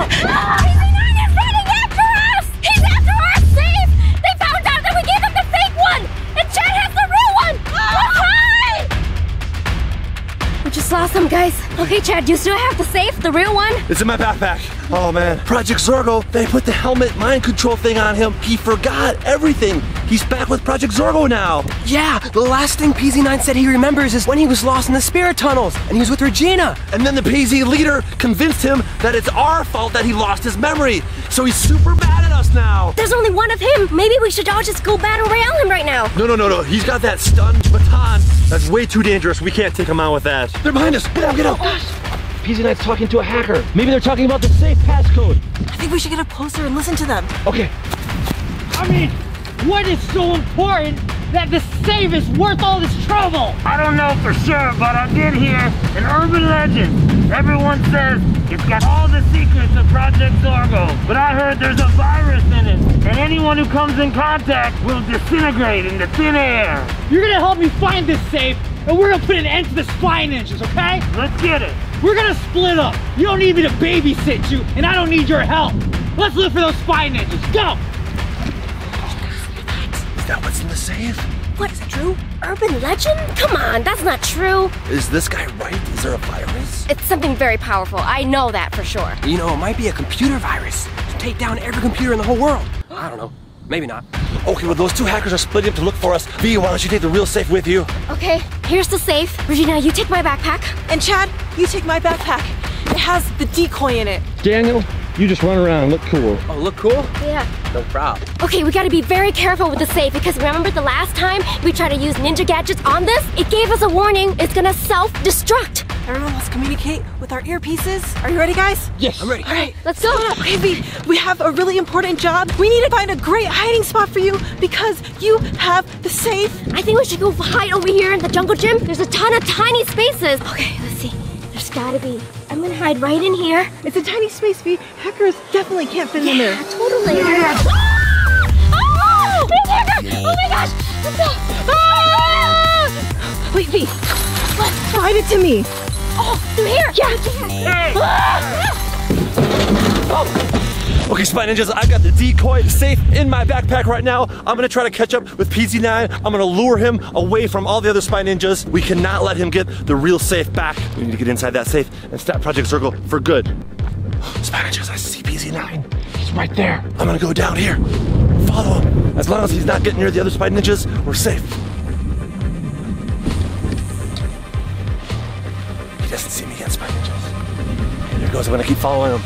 is running after us! He's after our safe! They found out that we gave them the fake one! And Chad has the real one! Let's hide! We just lost them, guys. Okay, Chad, do you still have the safe, the real one? It's in my backpack. Oh man. Project Zorgo, they put the helmet mind control thing on him. He forgot everything. He's back with Project Zorgo now. Yeah, the last thing PZ9 said he remembers is when he was lost in the spirit tunnels and he was with Regina. And then the PZ leader convinced him that it's our fault that he lost his memory. So he's super mad at us now. There's only one of him. Maybe we should all just go battle royale him right now. No. He's got that stun baton. That's way too dangerous. We can't take him on with that. They're behind us. Get out. PZ9's talking to a hacker. Maybe they're talking about the safe passcode. I think we should get up closer and listen to them. Okay. I mean, what is so important that the safe is worth all this trouble? I don't know for sure, but I did hear an urban legend. Everyone says it's got all the secrets of Project Zorgo, but I heard there's a virus in it, and anyone who comes in contact will disintegrate into thin air. You're gonna help me find this safe, and we're gonna put an end to the spy ninjas, okay? Let's get it. We're gonna split up. You don't need me to babysit you, and I don't need your help. Let's look for those spy ninjas. Go! Is that what's in the safe? What, is it true? Urban legend? Come on, that's not true. Is this guy right? Is there a virus? It's something very powerful. I know that for sure. You know, it might be a computer virus to take down every computer in the whole world. I don't know. Maybe not. Okay, well those two hackers are splitting up to look for us. V, why don't you take the real safe with you? Okay, here's the safe. Regina, you take my backpack. And Chad, you take my backpack. It has the decoy in it. Daniel, you just run around and look cool. Oh, look cool? Yeah. No problem. Okay, we gotta be very careful with the safe because remember the last time we tried to use ninja gadgets on this? It gave us a warning. It's gonna self-destruct. Everyone must communicate with our earpieces. Are you ready, guys? Yes. I'm ready. All right, Let's go. Okay, V, we have a really important job. We need to find a great hiding spot for you because you have the safe. I think we should go hide over here in the jungle gym. There's a ton of tiny spaces. Okay, let's see. There's gotta be. I'm gonna hide right in here. It's a tiny space, V. Hackers definitely can't fit in there. Totally. Ah! Oh! Oh my gosh! Let's go! Ah! Wait, V. Hide it to me. Oh, through here! Yeah! Hey! Okay, Spy Ninjas, I've got the decoy safe in my backpack right now. I'm gonna try to catch up with PZ9. I'm gonna lure him away from all the other Spy Ninjas. We cannot let him get the real safe back. We need to get inside that safe and stop Project Zorgo for good. Spy Ninjas, I see PZ9. He's right there. I'm gonna go down here. Follow him. As long as he's not getting near the other Spy Ninjas, we're safe. He doesn't see me yet, Spy Ninjas. Here he goes, I'm gonna keep following him.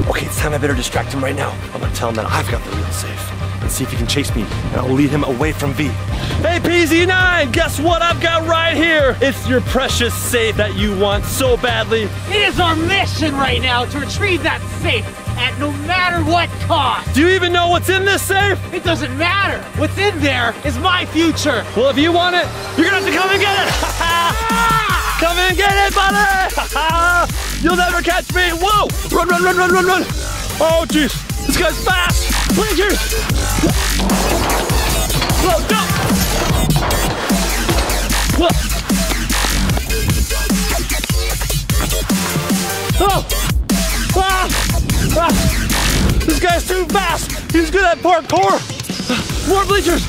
Okay, it's time I better distract him right now. I'm gonna tell him that I've got the real safe and see if he can chase me, and I'll lead him away from V. Hey PZ9, guess what I've got right here? It's your precious safe that you want so badly. It is our mission right now to retrieve that safe at no matter what cost. Do you even know what's in this safe? It doesn't matter. What's in there is my future. Well, if you want it, you're gonna have to come and get it. Come and get it, buddy. You'll never catch me. Whoa, run. Oh, jeez, this guy's fast. Bleachers. Whoa, jump. Whoa. Oh. This guy's too fast. He's good at parkour. More bleachers.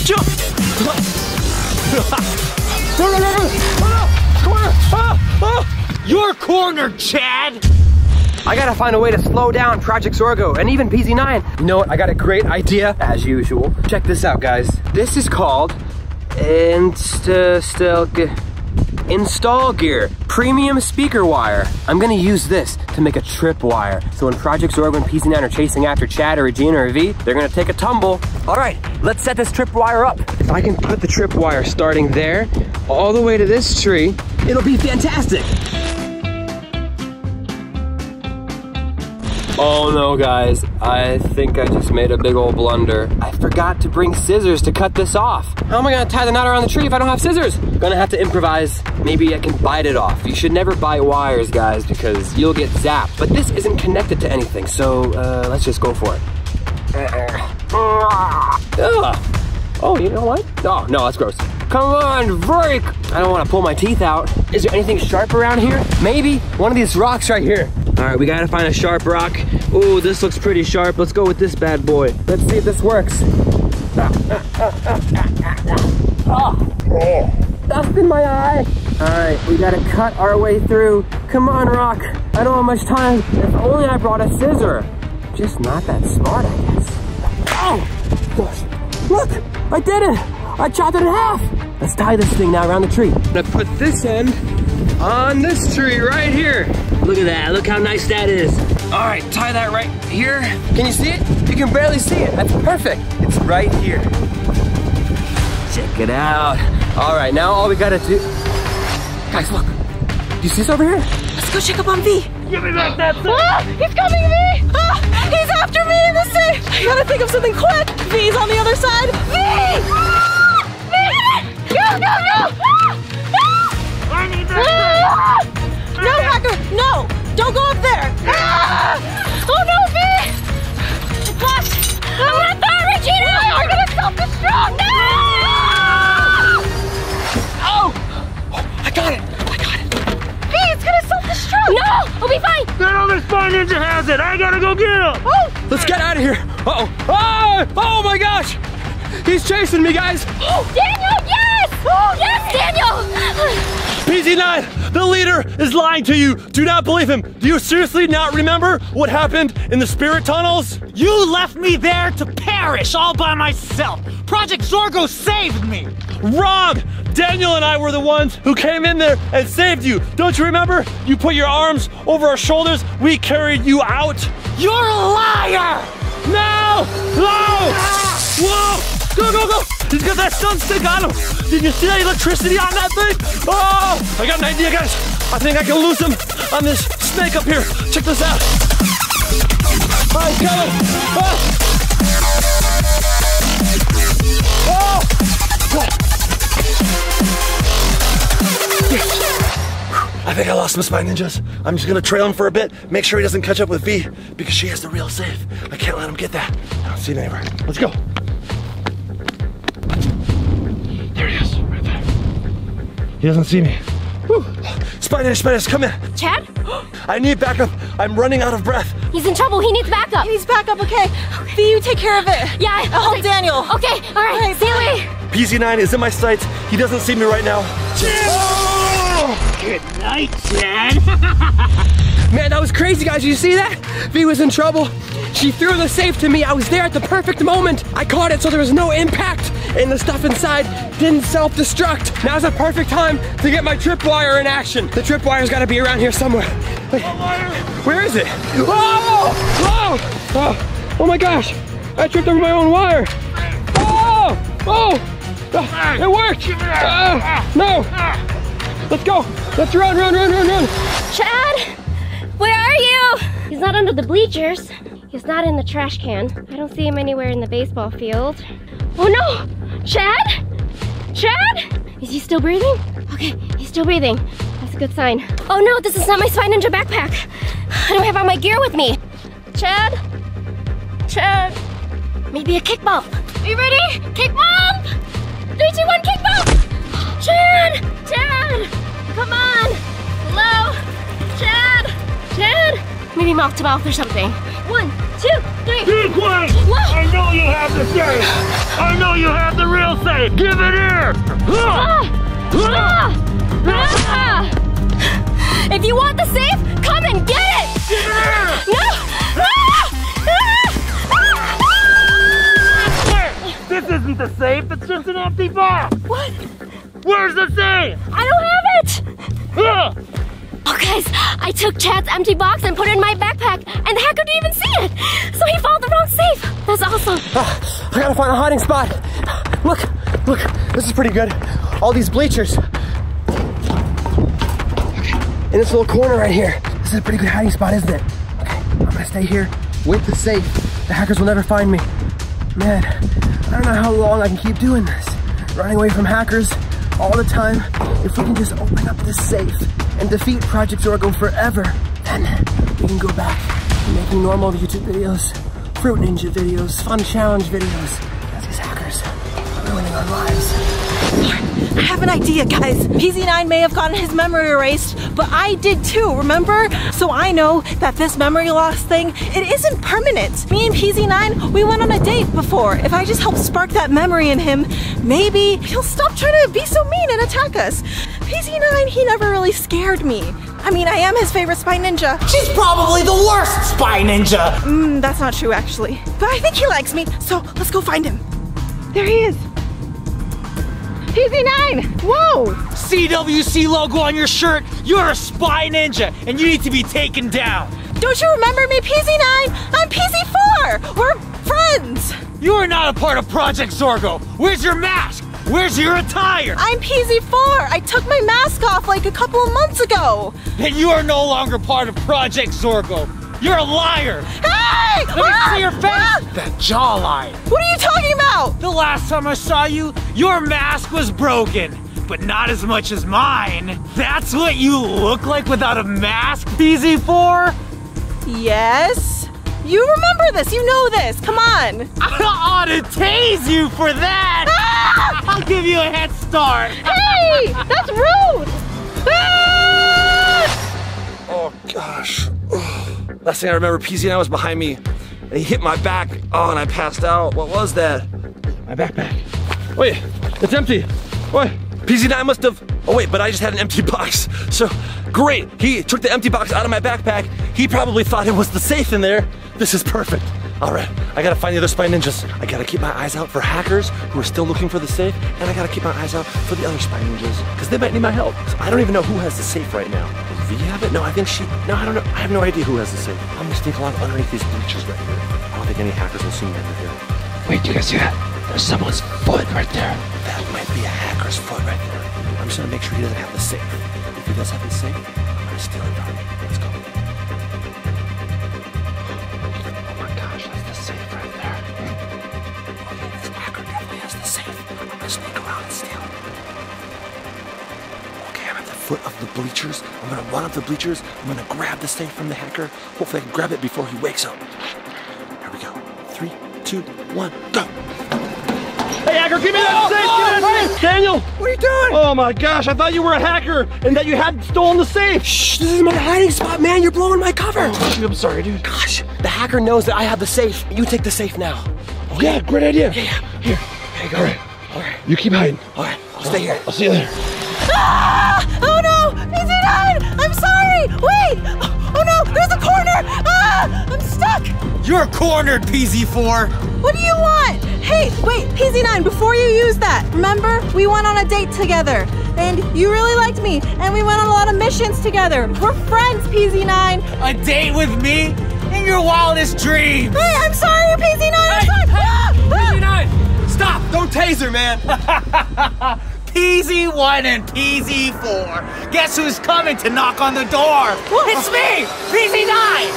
Jump. Run. Corner. Your corner, Chad. I gotta find a way to slow down Project Zorgo and even PZ9. You know what? I got a great idea, as usual. Check this out, guys. This is called Install Gear Premium Speaker Wire. I'm gonna use this to make a trip wire. So when Project Zorgo and PZ9 are chasing after Chad or Regina or V, they're gonna take a tumble. All right, let's set this trip wire up. If I can put the trip wire starting there, all the way to this tree, it'll be fantastic. Oh no, guys, I think I just made a big old blunder. I forgot to bring scissors to cut this off. How am I gonna tie the knot around the tree if I don't have scissors? Gonna have to improvise. Maybe I can bite it off. You should never bite wires, guys, because you'll get zapped. But this isn't connected to anything, so let's just go for it. Oh, you know what? Oh, no, that's gross. Come on, break! I don't want to pull my teeth out. Is there anything sharp around here? Maybe one of these rocks right here. All right, we gotta find a sharp rock. Ooh, this looks pretty sharp. Let's go with this bad boy. Let's see if this works. Oh, dust in my eye. All right, we gotta cut our way through. Come on, rock. I don't have much time. If only I brought a scissor. Just not that smart, I guess. Oh, gosh. Look, I did it. I chopped it in half. Let's tie this thing now around the tree. I'm gonna put this end on this tree right here. Look at that, look how nice that is. All right, tie that right here. Can you see it? You can barely see it, that's perfect. It's right here. Check it out. All right, now all we gotta do, guys, look. Do you see this over here? Let's go check up on V. Give me back that thing. Ah, he's coming, V! Ah, he's after me in the safe! I gotta think of something quick! V's on the other side! V! Ah! V! Go, go, go! Ah! I need that thing. No, Hacker, no! Don't go up there! Ah! Oh no, V! It's locked! I'm gonna throw it, Regina! I'm gonna self-destruct! No! Oh, I got it. V, it's gonna self-destruct! No! We'll be fine! That other spy ninja has it. I gotta go get him. Oh! Let's get out of here. Uh-oh. Oh, oh my gosh. He's chasing me, guys. Oh, Daniel, yes! Oh, yes, Daniel! PZ9, the leader is lying to you. Do not believe him. Do you seriously not remember what happened in the spirit tunnels? You left me there to perish all by myself. Project Zorgo saved me. Wrong! Daniel and I were the ones who came in there and saved you. Don't you remember? You put your arms over our shoulders. We carried you out. You're a liar! No! No! Whoa! Go, go, go! He's got that stun stick on him. Did you see that electricity on that thing? Oh! I got an idea, guys. I think I can lose him on this snake up here. Check this out. All right, Kevin. Oh! Oh! I think I lost my spy ninjas. I'm just gonna trail him for a bit, make sure he doesn't catch up with V, because she has the real safe. I can't let him get that. I don't see it anywhere. Let's go. There he is, right there. He doesn't see me. Whew. Spy ninjas, come in. Chad? I need backup. I'm running out of breath. He's in trouble. He needs backup. He needs backup, okay? V, you take care of it. Yeah, I'll help Daniel. Okay, all right. See you later. PZ9 is in my sights. He doesn't see me right now. Good night, Chad. Man, that was crazy, guys. Did you see that? V was in trouble. She threw the safe to me. I was there at the perfect moment. I caught it so there was no impact, and the stuff inside didn't self-destruct. Now's the perfect time to get my tripwire in action. The tripwire's got to be around here somewhere. Wait, where is it? Whoa! Whoa! Oh my gosh! I tripped over my own wire. Oh! Oh! It worked! No! Let's go! Let's run, run, run, run, run! Chad, where are you? He's not under the bleachers. He's not in the trash can. I don't see him anywhere in the baseball field. Oh no! Chad? Chad? Is he still breathing? Okay, he's still breathing. That's a good sign. Oh no, this is not my Spy Ninja backpack. I don't have all my gear with me. Chad? Chad? Maybe a kick bump. Are you ready? Kick bump! 3, 2, 1, kick bump! Chad! Chad! Come on! Hello? Chad! Chad? Maybe mouth to mouth or something. 1, 2, 3. Be quiet! Whoa. I know you have the safe! I know you have the real safe! Give it here! If you want the safe, come and get it! Give it here! No! This isn't the safe, it's just an empty box! What? Where's the safe? I don't have it! Ah! Oh guys, I took Chad's empty box and put it in my backpack, and the hacker didn't even see it! So he found the wrong safe! That's awesome! I gotta find a hiding spot. Look, look, this is pretty good. All these bleachers. Okay, in this little corner right here. This is a pretty good hiding spot, isn't it? Okay, I'm gonna stay here with the safe. The hackers will never find me. Man, I don't know how long I can keep doing this. Running away from hackers all the time. If we can just open up this safe and defeat Project Zorgo forever, then we can go back to making normal YouTube videos, Fruit Ninja videos, fun challenge videos. As these hackers are ruining our lives. I have an idea, guys. PZ9 may have gotten his memory erased, but I did too, remember? So I know that this memory loss thing, it isn't permanent. Me and PZ9, we went on a date before. If I just help spark that memory in him, maybe he'll stop trying to be so mean and attack us. PZ9, he never really scared me. I mean, I am his favorite spy ninja. She's probably the worst spy ninja. That's not true, actually. But I think he likes me, so let's go find him. There he is. PZ9! Whoa! CWC logo on your shirt. You're a spy ninja, and you need to be taken down. Don't you remember me, PZ9? I'm PZ4! We're friends! You are not a part of Project Zorgo. Where's your mask? Where's your attire? I'm PZ4! I took my mask off like a couple of months ago! And you are no longer part of Project Zorgo. You're a liar! Hey! Let me see your face! That jawline! What are you talking about? The last time I saw you, your mask was broken. But not as much as mine. That's what you look like without a mask, PZ4? Yes? You remember this, you know this, come on! I ought to tase you for that! Ah! I'll give you a head start! Hey! That's rude! Ah! Oh gosh. Last thing I remember, PZ9 was behind me and he hit my back. Oh, and I passed out. What was that? My backpack. Wait, it's empty. What? PZ9 must have, oh wait, but I just had an empty box. So, great. He took the empty box out of my backpack. He probably thought it was the safe in there. This is perfect. All right, I gotta find the other spy ninjas. I gotta keep my eyes out for hackers who are still looking for the safe, and I gotta keep my eyes out for the other spy ninjas, because they might need my help. So I don't even know who has the safe right now. Does V have it? No, I think she, no, I don't know. I have no idea who has the safe. I'm gonna sneak along underneath these bleachers right here. I don't think any hackers will see me under here. Wait, do you guys see that? There's someone's foot right there. That might be a hacker's foot right there. I'm just gonna make sure he doesn't have the safe. If he does have the safe, I'm gonna steal it from him. Let's go. Oh my gosh, that's the safe right there. Okay, this hacker definitely has the safe. I'm gonna sneak around and steal it. Okay, I'm at the foot of the bleachers. I'm gonna run up the bleachers. I'm gonna grab the safe from the hacker. Hopefully I can grab it before he wakes up. Here we go. 3, 2, 1, go! Hey, hacker, give me that safe! Hey, Daniel! What are you doing? Oh my gosh, I thought you were a hacker and that you had stolen the safe! Shh, this is my hiding spot, man. You're blowing my cover. Oh, I'm sorry, dude. Gosh, the hacker knows that I have the safe. You take the safe now. Okay. Yeah, great idea. Yeah. Here you go. All right. You keep hiding. All right, I'll stay here. I'll see you there. Ah! Oh no! PZ9! I'm sorry! Wait! Oh no! There's a corner! Ah! I'm stuck! You're cornered, PZ4! What do you want? Hey, wait, PZ9, before you use that, remember? We went on a date together, and you really liked me, and we went on a lot of missions together. We're friends, PZ9. A date with me? In your wildest dreams! Hey, I'm sorry, PZ9, I'm sorry! PZ9! Stop! Don't taser, man! PZ1 and PZ4. Guess who's coming to knock on the door? It's me, PZ9!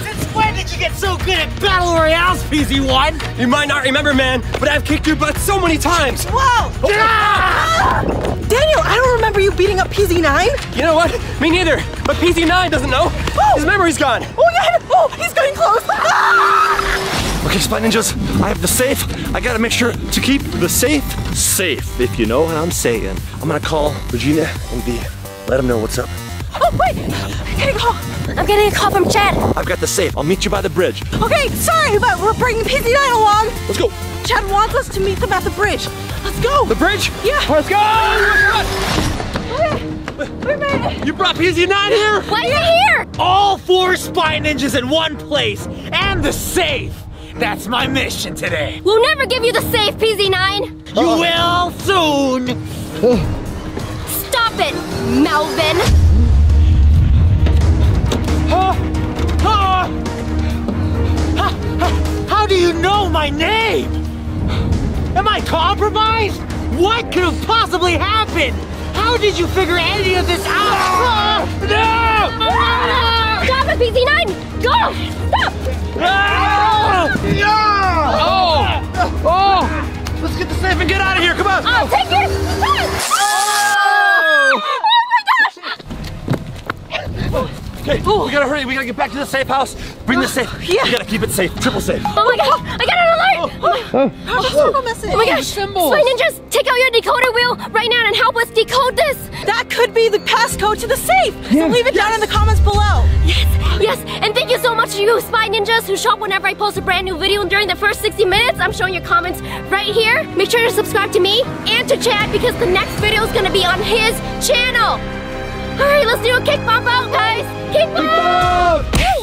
Since when did you get so good at battle royales, PZ1? You might not remember, man, but I've kicked your butt so many times. Whoa! Daniel, I don't remember you beating up PZ9. You know what? Me neither. But PZ9 doesn't know. Oh. His memory's gone. Oh yeah! Oh, he's getting close! Okay, spy ninjas, I have the safe. I gotta make sure to keep the safe safe, if you know what I'm saying. I'm gonna call Regina and V. Let them know what's up. Oh, wait! I'm getting a call from Chad. I've got the safe. I'll meet you by the bridge. Okay, sorry, but we're bringing PZ9 along. Let's go. Chad wants us to meet them at the bridge. Let's go. The bridge? Yeah. Let's go! We made it. You brought PZ9 here? Why are you here? All 4 spy ninjas in one place, and the safe. That's my mission today. We'll never give you the safe, PZ9. You will soon. Stop it, Melvin. How do you know my name? Am I compromised? What could have possibly happened? How did you figure any of this out? No! Stop it, PZ9. Go! Stop! Oh! Let's get the safe and get out of here. Come on. I'll take it. Okay, we gotta hurry. We gotta get back to the safe house. Bring the safe. Yeah. We gotta keep it safe. Triple safe. Oh my gosh, I got an alert! Project Zorgo message. Oh my gosh, Spy Ninjas, take out your decoder wheel right now and help us decode this. That could be the passcode to the safe. So leave it down in the comments below. Yes, and thank you so much to you Spy Ninjas who show up whenever I post a brand new video during the first 60 minutes. I'm showing your comments right here. Make sure to subscribe to me and to Chad because the next video is gonna be on his channel. All right, let's do a kick bump out, guys. Kick bump!